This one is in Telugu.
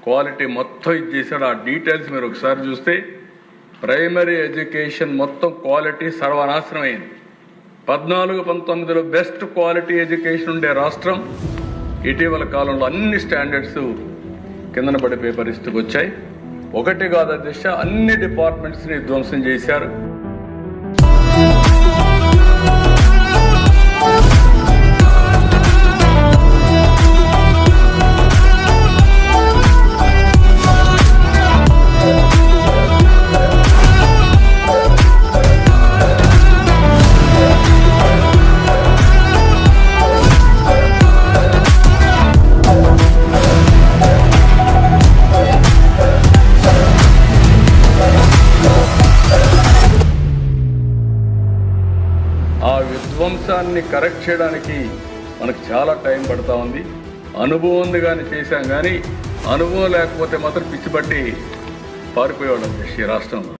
క్వాలిటీ మొత్తం ఇది చేశాడు. ఆ డీటెయిల్స్ మీరు ఒకసారి చూస్తే ప్రైమరీ ఎడ్యుకేషన్ మొత్తం క్వాలిటీ సర్వనాశనమైంది. 14-19లో బెస్ట్ క్వాలిటీ ఎడ్యుకేషన్ ఉండే రాష్ట్రం ఇటీవల కాలంలో అన్ని స్టాండర్డ్స్ కిందన పడిపోయే పరిస్థితికి వచ్చాయి. ఒకటి కాదు అధ్యక్ష, అన్ని డిపార్ట్మెంట్స్ని ధ్వంసం చేశారు. ఆ విధ్వంసాన్ని కరెక్ట్ చేయడానికి మనకు చాలా టైం పడతా ఉంది. అనుభవం ఉంది కానీ చేశాం, కానీ అనుభవం లేకపోతే మాత్రం పిచ్చిపట్టి పారిపోయేవాళ్ళం ఈ రాష్ట్రంలో.